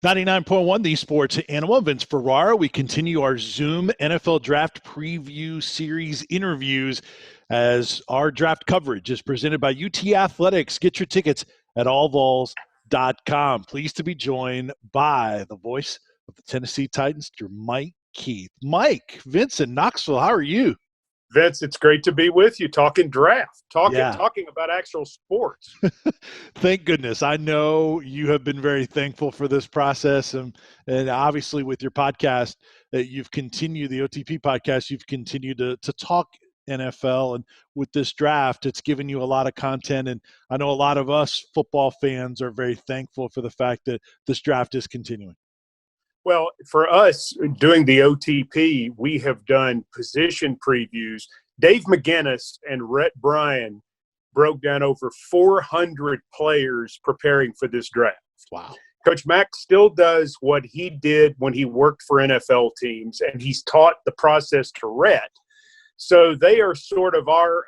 99.1 The Sports Animal, Vince Ferrara. We continue our Zoom NFL Draft Preview Series interviews as our draft coverage is presented by UT Athletics. Get your tickets at allvols.com. Pleased to be joined by the voice of the Tennessee Titans, Mike Keith. Mike, Vince in Knoxville, how are you? Vince, it's great to be with you talking draft, talking about actual sports. Thank goodness. I know you have been very thankful for this process. And obviously with your podcast, you've continued, the OTP podcast, you've continued to talk NFL. And with this draft, it's given you a lot of content. And I know a lot of us football fans are very thankful for the fact that this draft is continuing. Well, for us doing the OTP, we have done position previews. Dave McGinnis and Rhett Bryan broke down over 400 players preparing for this draft. Wow. Coach Mack still does what he did when he worked for NFL teams, and he's taught the process to Rhett. So they are sort of our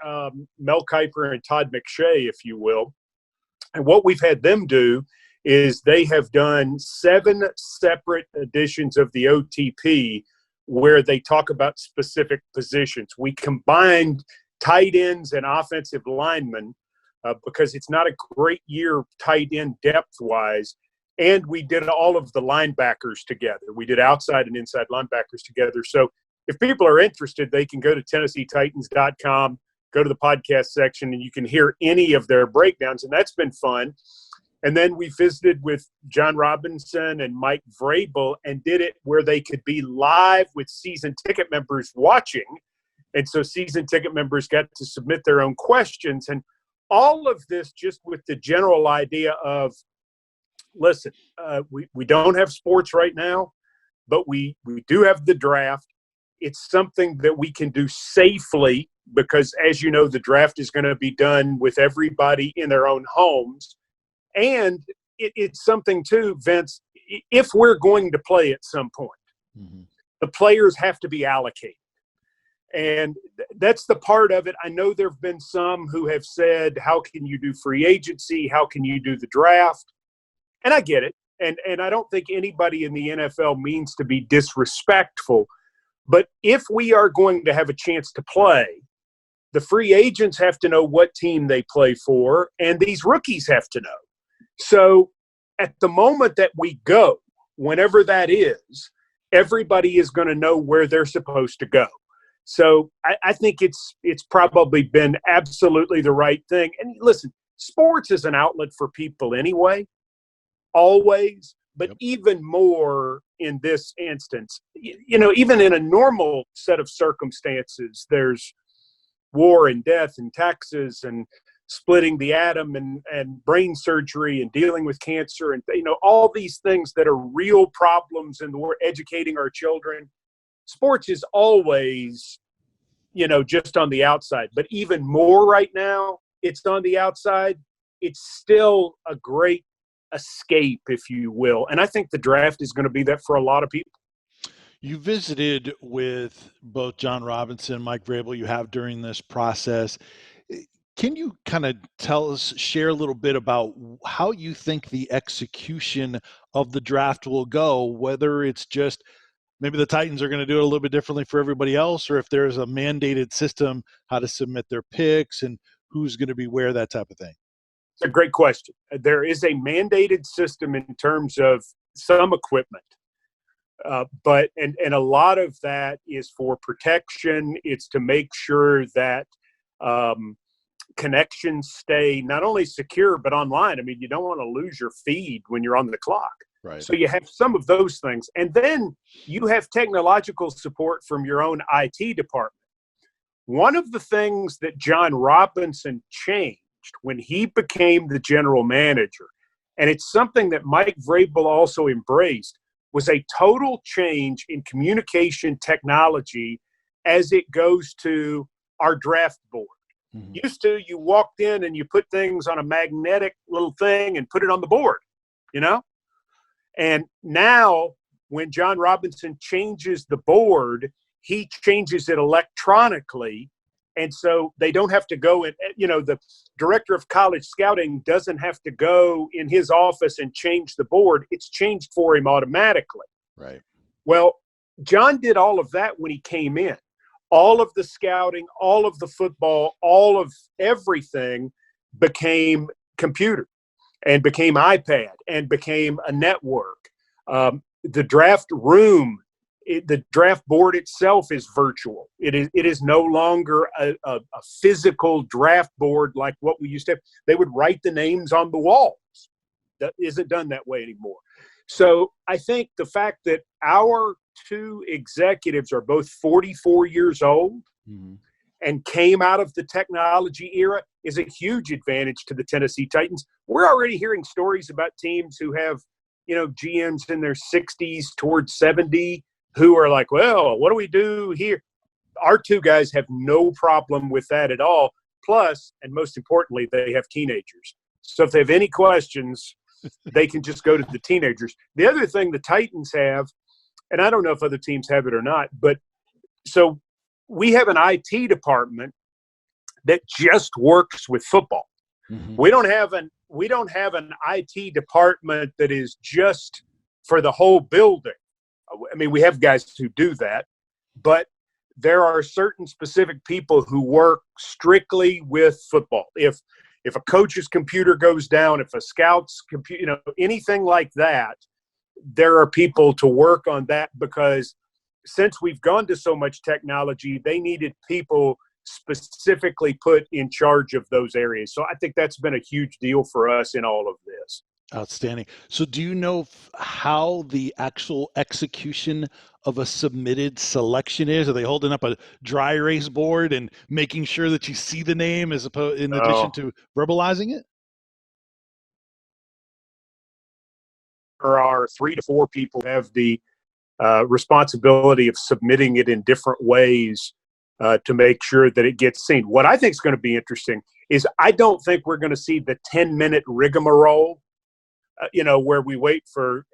Mel Kiper and Todd McShay, if you will. And what we've had them do is they have done 7 separate editions of the OTP where they talk about specific positions. We combined tight ends and offensive linemen because it's not a great year tight end depth-wise, and we did all of the linebackers together. We did outside and inside linebackers together. So if people are interested, they can go to TennesseeTitans.com, go to the podcast section, and you can hear any of their breakdowns, and that's been fun. And then we visited with John Robinson and Mike Vrabel and did it where they could be live with season ticket members watching. And so season ticket members got to submit their own questions. And all of this just with the general idea of, listen, we don't have sports right now, but we do have the draft. It's something that we can do safely because, as you know, the draft is going to be done with everybody in their own homes. And it's something, too, Vince, if we're going to play at some point, the players have to be allocated. And that's the part of it. I know there have been some who have said, how can you do free agency? How can you do the draft? And I get it. And I don't think anybody in the NFL means to be disrespectful. But if we are going to have a chance to play, the free agents have to know what team they play for, and these rookies have to know. So at the moment that we go, whenever that is, everybody is going to know where they're supposed to go. So I think it's probably been absolutely the right thing. And listen, sports is an outlet for people anyway, always, but even more in this instance. You know, even in a normal set of circumstances, there's war and death and taxes and splitting the atom and brain surgery and dealing with cancer and, you know, all these things that are real problems in the world, educating our children. Sports is always, you know, just on the outside. But even more right now, it's on the outside. It's still a great escape, if you will. And I think the draft is going to be that for a lot of people. You visited with both John Robinson and Mike Vrabel. You have during this process. Can you kind of share a little bit about how you think the execution of the draft will go, whether it's just maybe the Titans are going to do it a little bit differently for everybody else, or if there's a mandated system, how to submit their picks and who's going to be where, that type of thing? It's a great question. There is a mandated system in terms of some equipment. But a lot of that is for protection. It's to make sure that connections stay not only secure but online. I mean, you don't want to lose your feed when you're on the clock. Right. So you have some of those things. And then you have technological support from your own IT department. One of the things that John Robinson changed when he became the general manager, and it's something that Mike Vrabel also embraced, was a total change in communication technology as it goes to our draft board. Used to, you walked in and you put things on a magnetic little thing and put it on the board, you know? And now when John Robinson changes the board, he changes it electronically, And so they don't have to go and, the director of college scouting doesn't have to go in his office and change the board. It's changed for him automatically. Right. Well, John did all of that when he came in. All of the scouting, all of the football, all of everything became computer and became iPad and became a network. The draft room, the draft board itself is virtual. It is no longer a physical draft board like what we used to have. They would write the names on the walls. That isn't done that way anymore. So I think the fact that our two executives are both 44 years old and came out of the technology era is a huge advantage to the Tennessee Titans. We're already hearing stories about teams who have, GMs in their 60s towards 70 who are like, well, what do we do here? Our two guys have no problem with that at all. Plus, and most importantly, they have teenagers. So if they have any questions, they can just go to the teenagers. The other thing the Titans have, and I don't know if other teams have it or not, but so we have an IT department that just works with football. Mm-hmm. We don't have an IT department that is just for the whole building. I mean, we have guys who do that, but there are certain specific people who work strictly with football. If a coach's computer goes down, if a scout's computer, anything like that, there are people to work on that, because since we've gone to so much technology, they needed people specifically put in charge of those areas. So I think that's been a huge deal for us in all of this. Outstanding. So do you know how the actual execution of a submitted selection is? Are they holding up a dry erase board and making sure that you see the name as opposed, in addition to verbalizing it? There are 3 to 4 people who have the responsibility of submitting it in different ways to make sure that it gets seen. What I think is going to be interesting is I don't think we're going to see the 10-minute rigmarole, where we wait for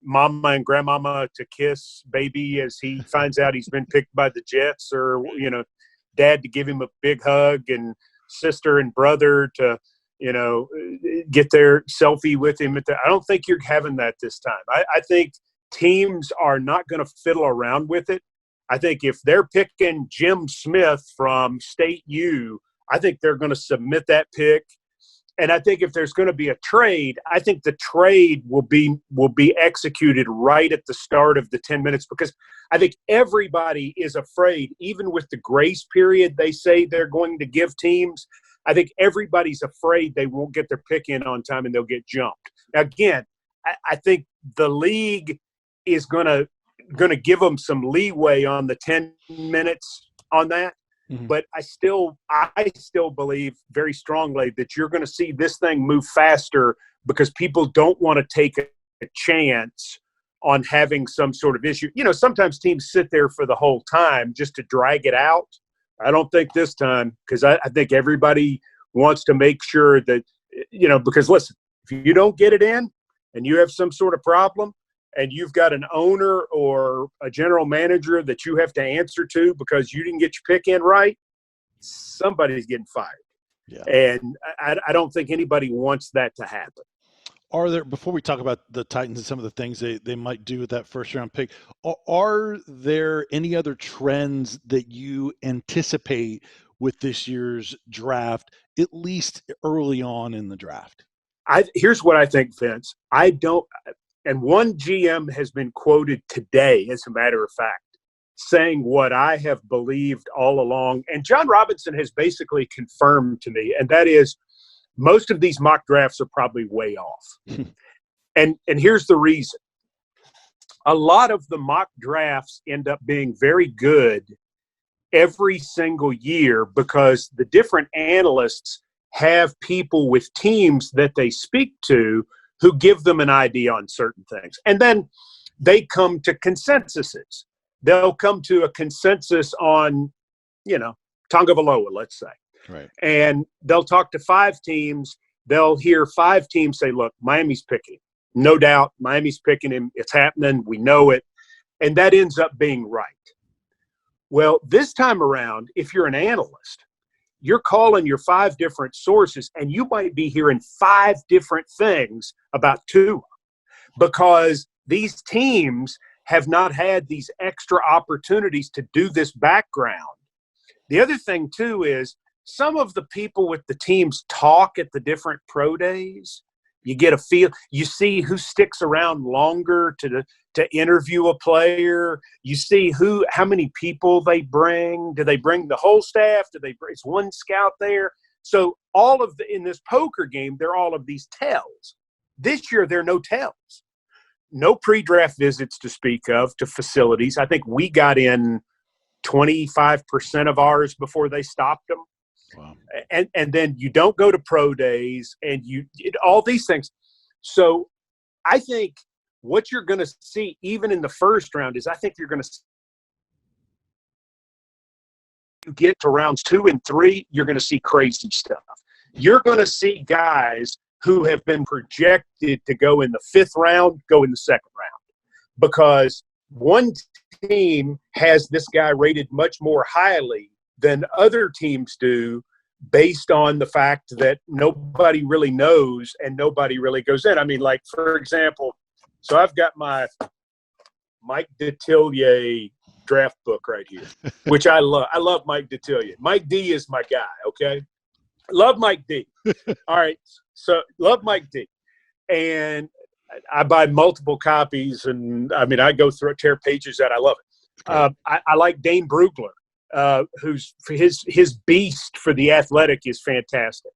mama and grandmama to kiss baby as he finds out he's been picked by the Jets, or, dad to give him a big hug and sister and brother to, get their selfie with him. I don't think you're having that this time. I think teams are not going to fiddle around with it. I think if they're picking Jim Smith from State U, I think they're going to submit that pick. And I think if there's going to be a trade, I think the trade will be executed right at the start of the 10 minutes, because I think everybody is afraid, even with the grace period they say they're going to give teams. I think everybody's afraid they won't get their pick in on time and they'll get jumped. Now, again, I think the league is going to give them some leeway on the 10 minutes on that. Mm-hmm. But I still believe very strongly that you're going to see this thing move faster, because people don't want to take a chance on having some sort of issue. Sometimes teams sit there for the whole time just to drag it out. I don't think this time, because I think everybody wants to make sure that, because listen, if you don't get it in and you have some sort of problem, and you've got an owner or a general manager that you have to answer to because you didn't get your pick in right, somebody's getting fired. Yeah. And I don't think anybody wants that to happen. Are there, before we talk about the Titans and some of the things they might do with that first round pick, are there any other trends that you anticipate with this year's draft, at least early on in the draft? Here's what I think, Vince. And one GM has been quoted today, as a matter of fact, saying what I have believed all along. And John Robinson has basically confirmed to me, and that is most of these mock drafts are probably way off. And here's the reason. A lot of the mock drafts end up being very good every single year, because the different analysts have people with teams that they speak to who give them an idea on certain things. And then they come to consensuses. They'll come to a consensus on, Tagovailoa, let's say. Right. And they'll talk to 5 teams. They'll hear 5 teams say, look, Miami's picking him. No doubt, Miami's picking him. It's happening. We know it. And that ends up being right. Well, this time around, if you're an analyst, you're calling your 5 different sources, and you might be hearing 5 different things about Tua, because these teams have not had these extra opportunities to do this background. The other thing, too, is some of the people with the teams talk at the different pro days. You get a feel. You see who sticks around longer to interview a player. You see how many people they bring. Do they bring the whole staff? Is one scout there? So in this poker game, there are all of these tells. This year, there are no tells. No pre-draft visits to speak of to facilities. I think we got in 25% of ours before they stopped them. Wow. And then you don't go to pro days, and all these things. So I think what you're going to see even in the first round is, I think you're going to get to rounds 2 and 3, you're going to see crazy stuff. You're going to see guys who have been projected to go in the 5th round go in the 2nd round, because one team has this guy rated much more highly than other teams do, based on the fact that nobody really knows and nobody really goes in. I mean, like, for example, so I've got my Mike Detillier draft book right here, which I love. I love Mike Detillier. Mike D is my guy, okay? Love Mike D. All right, so love Mike D. And I buy multiple copies, and, I mean, I go through tear pages that I love it. I like Dane Brugler. Who's his beast for The Athletic is fantastic.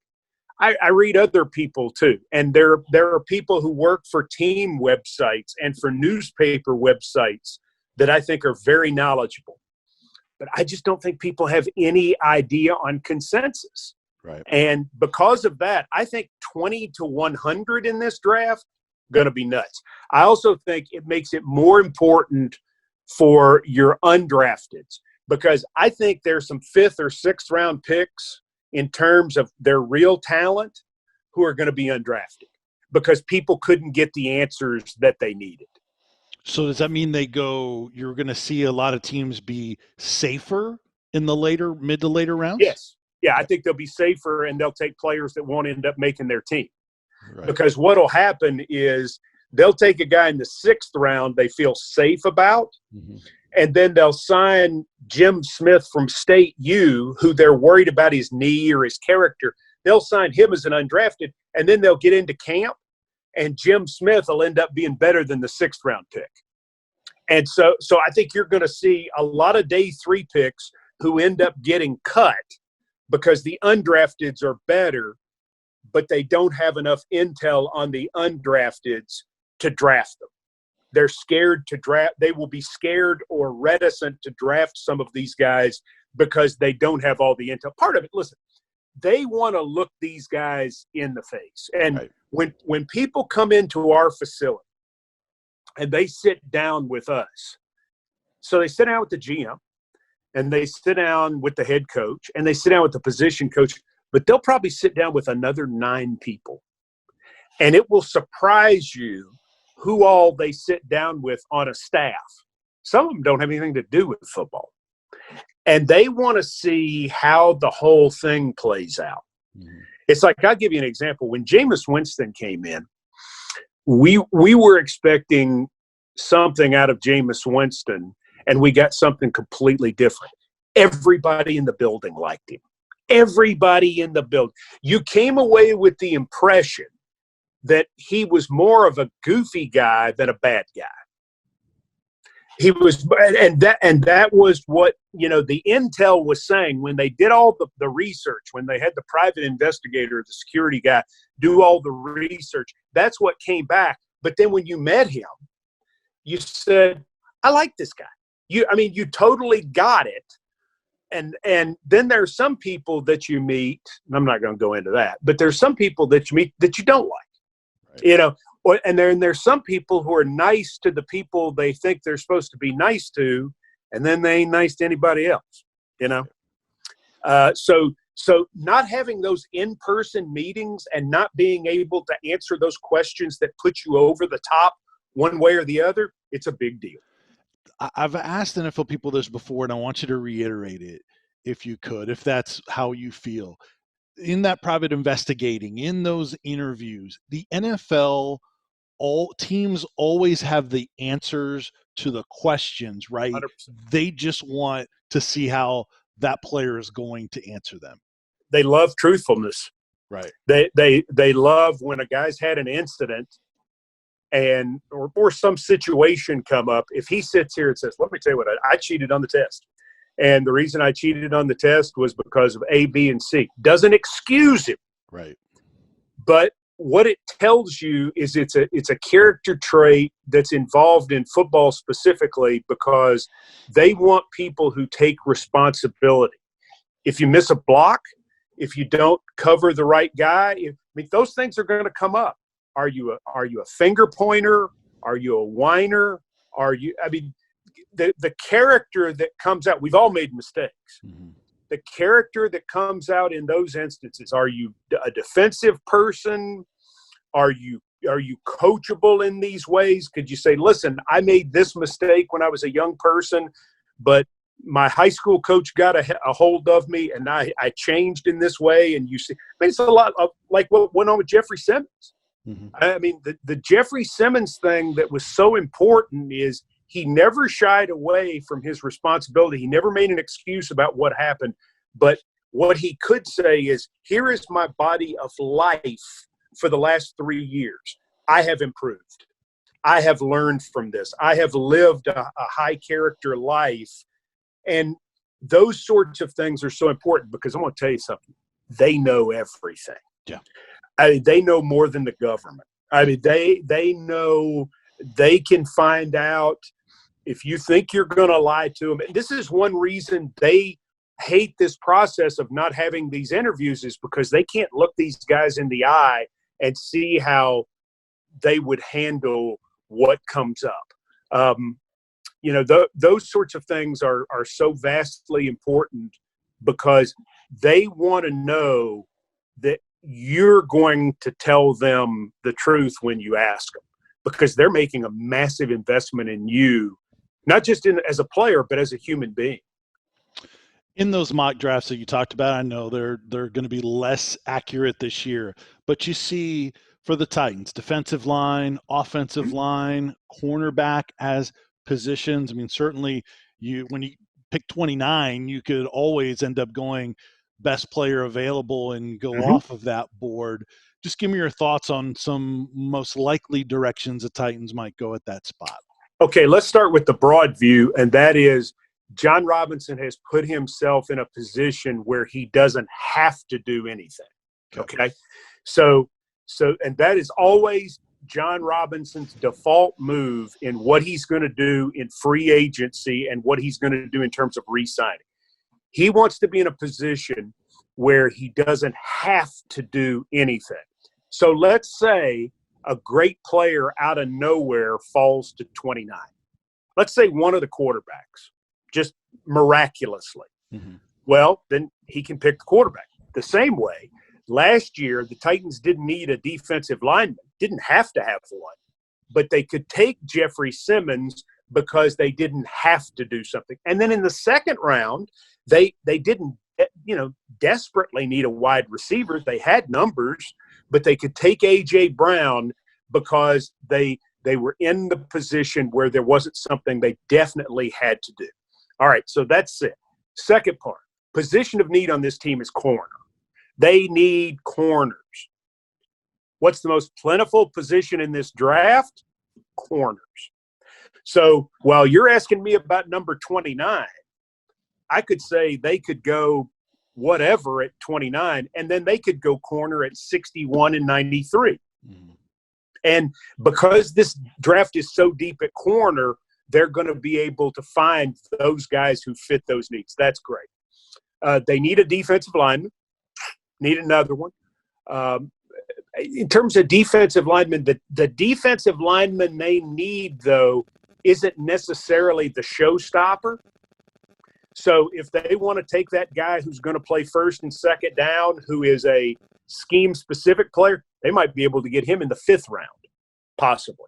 I read other people too, and there are people who work for team websites and for newspaper websites that I think are very knowledgeable. But I just don't think people have any idea on consensus. Right. And because of that, I think 20 to 100 in this draft going to be nuts. I also think it makes it more important for your undrafteds, because I think there's some 5th or 6th round picks in terms of their real talent who are going to be undrafted because people couldn't get the answers that they needed. So does that mean you're going to see a lot of teams be safer in the mid to later rounds? Yes. Yeah, I think they'll be safer, and they'll take players that won't end up making their team. Right. Because what will happen is they'll take a guy in the 6th round they feel safe about, and then they'll sign Jim Smith from State U, who they're worried about his knee or his character. They'll sign him as an undrafted, and then they'll get into camp, and Jim Smith will end up being better than the 6th round pick. And so I think you're going to see a lot of day 3 picks who end up getting cut because the undrafteds are better, but they don't have enough intel on the undrafteds to draft them. They're scared to draft. They will be scared or reticent to draft some of these guys because they don't have all the intel. Part of it, listen, they want to look these guys in the face. And when people come into our facility and they sit down with us, so they sit down with the GM, and they sit down with the head coach, and they sit down with the position coach, but they'll probably sit down with another 9 people. And it will surprise you who all they sit down with on a staff. Some of them don't have anything to do with football. And they want to see how the whole thing plays out. It's like, I'll give you an example. When Jameis Winston came in, we were expecting something out of Jameis Winston, and we got something completely different. Everybody in the building liked him. Everybody in the building. You came away with the impression that he was more of a goofy guy than a bad guy. He was, and that was what, the intel was saying when they did all the research, when they had the private investigator, the security guy, do all the research. That's what came back. But then when you met him, you said, I like this guy. You totally got it. And then there's some people that you meet, and I'm not going to go into that, but there's some people that you meet that you don't like, and there's some people who are nice to the people they think they're supposed to be nice to, and then they ain't nice to anybody else, So not having those in-person meetings and not being able to answer those questions that put you over the top one way or the other, it's a big deal. I've asked NFL people this before, and I want you to reiterate it. if you could, if that's how you feel. In that private investigating, in those interviews, the NFL, all teams always have the answers to the questions, right? 100%. They just want to see how that player is going to answer them. They love truthfulness. Right. They love when a guy's had an incident and or some situation come up. If he sits here and says, "Let me tell you what, I cheated on the test, and the reason I cheated on the test was because of A, B, and C," doesn't excuse him. Right. But what it tells you is it's a character trait that's involved in football specifically, because they want people who take responsibility. If you miss a block, if you don't cover the right guy, those things are going to come up. Are you a finger pointer? Are you a whiner? The character that comes out, we've all made mistakes. Mm-hmm. The character that comes out in those instances, are you a defensive person? Are you coachable in these ways? Could you say, listen, I made this mistake when I was a young person, but my high school coach got a hold of me and I changed in this way? And you see, it's a lot of like what went on with Jeffrey Simmons. Mm-hmm. The Jeffrey Simmons thing that was so important is he never shied away from his responsibility. He never made an excuse about what happened. But what he could say is, here is my body of life for the last 3 years. I have improved. I have learned from this. I have lived a high character life. And those sorts of things are so important, because I'm going to tell you something. They know everything. Yeah. They know more than the government. They know, they can find out if you think you're going to lie to them. And this is one reason they hate this process of not having these interviews, is because they can't look these guys in the eye and see how they would handle what comes up. Those sorts of things are so vastly important, because they want to know that you're going to tell them the truth when you ask them, because they're making a massive investment in you, not just as a player, but as a human being. In those mock drafts that you talked about, I know they're going to be less accurate this year, but you see for the Titans, defensive line, offensive line, cornerback as positions. Certainly when you pick 29, you could always end up going best player available and go off of that board. Just give me your thoughts on some most likely directions the Titans might go at that spot. Okay, let's start with the broad view, and that is John Robinson has put himself in a position where he doesn't have to do anything. Okay? So and that is always John Robinson's default move in what he's going to do in free agency and what he's going to do in terms of re-signing. He wants to be in a position where he doesn't have to do anything. So let's say a great player out of nowhere falls to 29. Let's say one of the quarterbacks, just miraculously. Mm-hmm. Well, then he can pick the quarterback. The same way, last year, the Titans didn't need a defensive lineman, didn't have to have one, but they could take Jeffrey Simmons because they didn't have to do something. And then in the second round, they didn't, desperately need a wide receiver. They had numbers, but they could take A.J. Brown because they were in the position where there wasn't something they definitely had to do. All right, so that's it. Second part, position of need on this team is corner. They need corners. What's the most plentiful position in this draft? Corners. So while you're asking me about number 29, I could say they could go whatever at 29, and then they could go corner at 61 and 93. Mm-hmm. And because this draft is so deep at corner, they're going to be able to find those guys who fit those needs. That's great. They need a defensive lineman, need another one. In terms of defensive linemen, the defensive lineman they need, though, isn't necessarily the showstopper. So if they want to take that guy who's going to play first and second down, who is a scheme-specific player, they might be able to get him in the 5th round, possibly.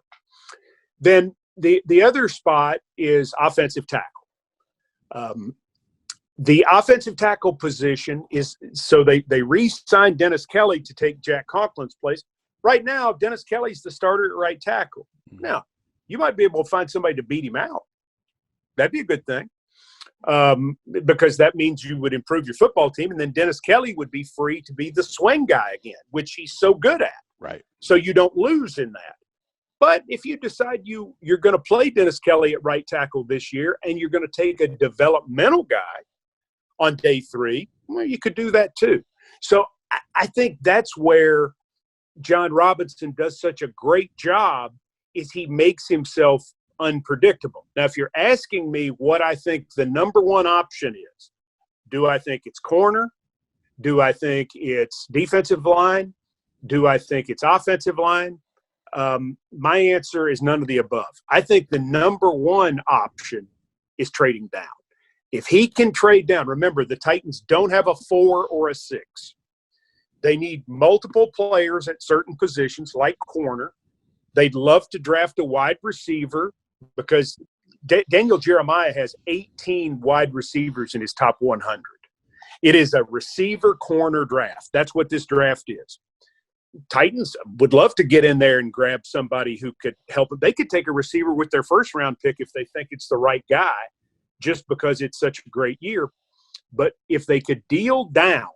Then the other spot is offensive tackle. The offensive tackle position is so they re-signed Dennis Kelly to take Jack Conklin's place. Right now, Dennis Kelly's the starter at right tackle. Now, you might be able to find somebody to beat him out. That'd be a good thing, because that means you would improve your football team, and then Dennis Kelly would be free to be the swing guy again, which he's so good at. Right. So you don't lose in that. But if you decide you're going to play Dennis Kelly at right tackle this year and you're going to take a developmental guy on day 3, well, you could do that too. So I think that's where John Robinson does such a great job, is he makes himself unpredictable. Now, if you're asking me what I think the number one option is, do I think it's corner? Do I think it's defensive line? Do I think it's offensive line? My answer is none of the above. I think the number one option is trading down. If he can trade down, remember, the Titans don't have a 4 or a 6. They need multiple players at certain positions like corner. They'd love to draft a wide receiver because Daniel Jeremiah has 18 wide receivers in his top 100. It is a receiver corner draft. That's what this draft is. Titans would love to get in there and grab somebody who could help them. They could take a receiver with their first round pick if they think it's the right guy, just because it's such a great year. But if they could deal down,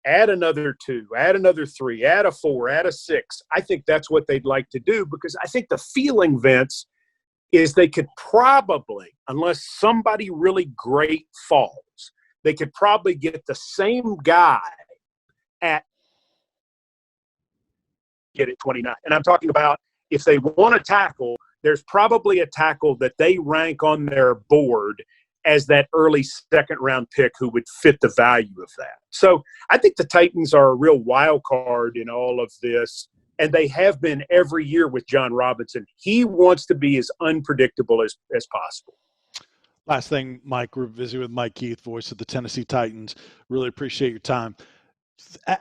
add another 2, add another 3, add a 4, add a 6, I think that's what they'd like to do, because I think the feeling, Vince, is they could probably, unless somebody really great falls, they could probably get the same guy at 29. And I'm talking about, if they want to tackle, there's probably a tackle that they rank on their board as that early second-round pick who would fit the value of that. So I think the Titans are a real wild card in all of this, and they have been every year with John Robinson. He wants to be as unpredictable as possible. Last thing, Mike, we're visiting with Mike Keith, voice of the Tennessee Titans. Really appreciate your time.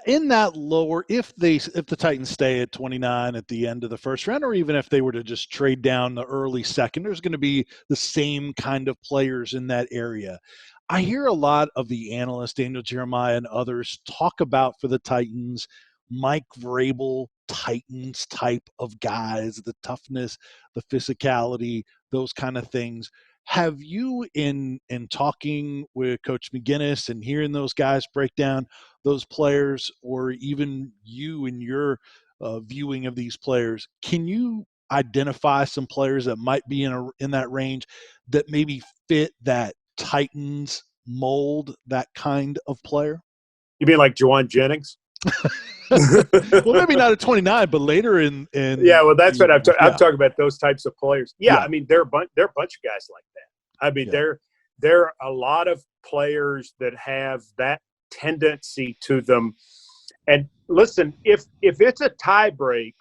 In that lower, if the Titans stay at 29 at the end of the first round, or even if they were to just trade down the early second, there's going to be the same kind of players in that area. I hear a lot of the analysts, Daniel Jeremiah and others, talk about, for the Titans, Mike Vrabel Titans type of guys, the toughness, the physicality, those kind of things. Have you, in talking with Coach McGinnis and hearing those guys break down those players, or even you in your viewing of these players, can you identify some players that might be in that range that maybe fit that Titans mold, that kind of player? You mean like Jauan Jennings? Well, maybe not at 29, but later in yeah, well, that's what I'm talking about, those types of players. Yeah, I mean, they're a bunch of guys like that. I mean, there are a lot of players that have that tendency to them. And listen, if it's a tie break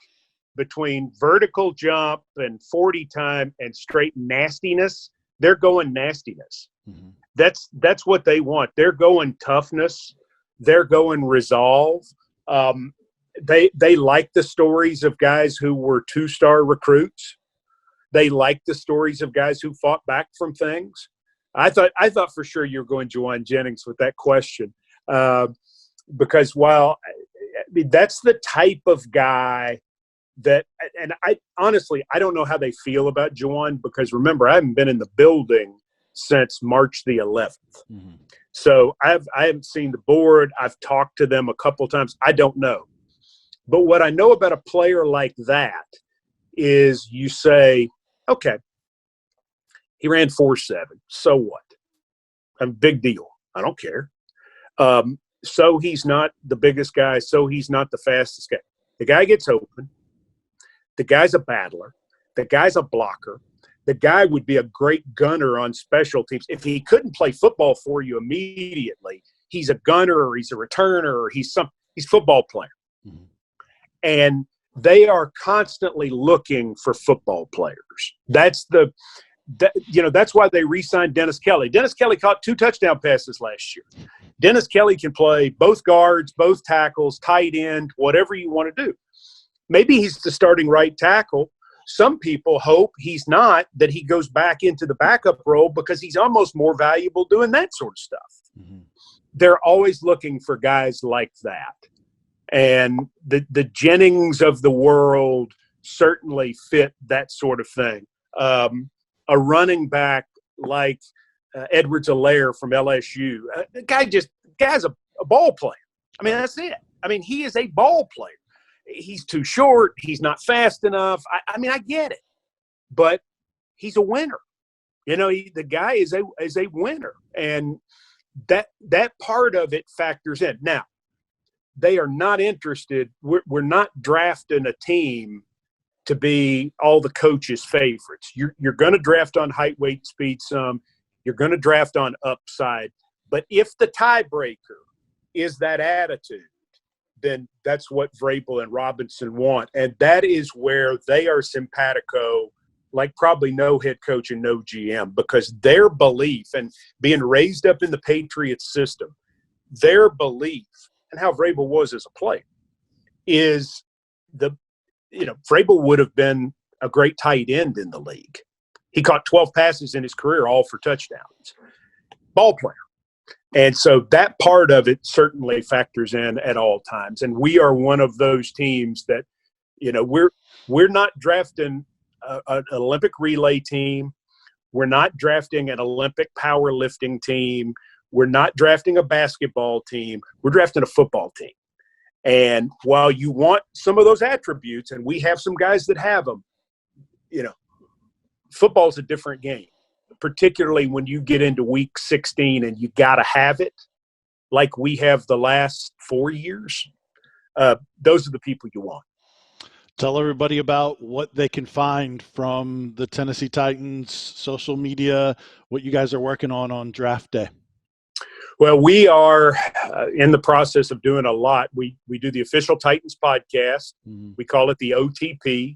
between vertical jump and 40 time and straight nastiness, they're going nastiness. Mm-hmm. That's what they want. They're going toughness. They're going resolve. They like the stories of guys who were 2-star recruits. They like the stories of guys who fought back from things. I thought for sure you were going Jauan Jennings with that question, because while that's the type of guy that, and I honestly, I don't know how they feel about Jauan, because remember, I haven't been in the building since March the 11th. Mm-hmm. So I haven't seen the board. I've talked to them a couple times. I don't know. But what I know about a player like that is, you say, okay, he ran 4.7. So what? A big deal. I don't care. So he's not the biggest guy. So he's not the fastest guy. The guy gets open. The guy's a battler. The guy's a blocker. The guy would be a great gunner on special teams. If he couldn't play football for you immediately, he's a gunner, or he's a returner, or he's a football player. Mm-hmm. And they are constantly looking for football players. That's why they re-signed Dennis Kelly. Dennis Kelly caught 2 touchdown passes last year. Dennis Kelly can play both guards, both tackles, tight end, whatever you want to do. Maybe he's the starting right tackle, some people hope he's not, that he goes back into the backup role because he's almost more valuable doing that sort of stuff. Mm-hmm. They're always looking for guys like that. And the Jennings of the world certainly fit that sort of thing. A running back like Edwards-Helaire from LSU, the guy's a ball player. I mean, that's it. I mean, he is a ball player. He's too short. He's not fast enough. I mean, I get it, but he's a winner. You know, the guy is a winner, and that part of it factors in. Now, they are not interested. We're not drafting a team to be all the coaches' favorites. You're going to draft on height, weight, speed some. You're going to draft on upside. But if the tiebreaker is that attitude, then that's what Vrabel and Robinson want. And that is where they are simpatico, like probably no head coach and no GM, because their belief, and being raised up in the Patriots system, their belief, and how Vrabel was as a player, is Vrabel would have been a great tight end in the league. He caught 12 passes in his career, all for touchdowns. Ball player. And so that part of it certainly factors in at all times. And we are one of those teams that, we're not drafting an Olympic relay team. We're not drafting an Olympic powerlifting team. We're not drafting a basketball team. We're drafting a football team. And while you want some of those attributes, and we have some guys that have them, football's a different game. Particularly when you get into week 16 and you got to have it like we have the last 4 years. Those are the people you want. Tell everybody about what they can find from the Tennessee Titans, social media, what you guys are working on draft day. Well, we are in the process of doing a lot. We do the official Titans podcast. Mm-hmm. We call it the OTP.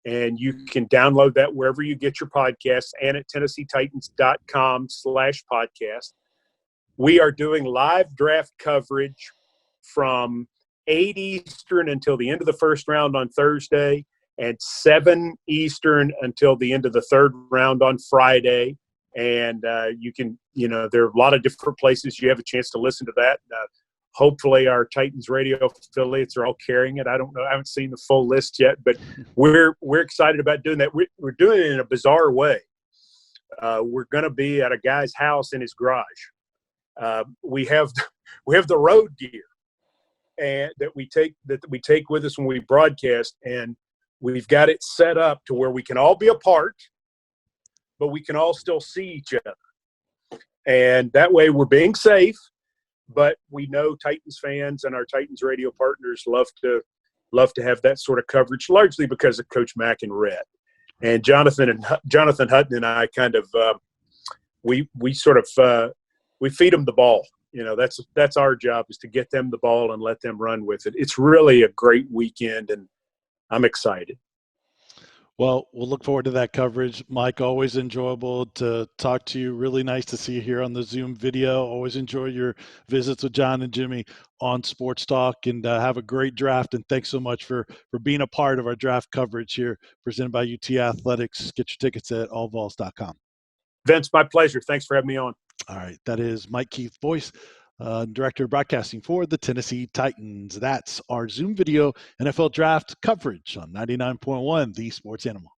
And you can download that wherever you get your podcasts and at TennesseeTitans.com/podcast. We are doing live draft coverage from 8 Eastern until the end of the first round on Thursday and 7 Eastern until the end of the third round on Friday. And you can, there are a lot of different places you have a chance to listen to that. Hopefully our Titans radio affiliates are all carrying it. I don't know. I haven't seen the full list yet, but we're excited about doing that. We're doing it in a bizarre way. We're going to be at a guy's house in his garage. We have the road gear and that we take with us when we broadcast, and we've got it set up to where we can all be apart, but we can all still see each other. And that way we're being safe. But we know Titans fans and our Titans radio partners love to have that sort of coverage, largely because of Coach Mack and Rhett. And Jonathan Hutton and I kind of we feed them the ball. That's our job, is to get them the ball and let them run with it. It's really a great weekend, and I'm excited. Well, we'll look forward to that coverage. Mike, always enjoyable to talk to you. Really nice to see you here on the Zoom video. Always enjoy your visits with John and Jimmy on Sports Talk, and have a great draft. And thanks so much for being a part of our draft coverage here, presented by UT Athletics. Get your tickets at allvols.com. Vince, my pleasure. Thanks for having me on. All right. That is Mike Keith Boyce, Director of Broadcasting for the Tennessee Titans. That's our Zoom video NFL draft coverage on 99.1 The Sports Animal.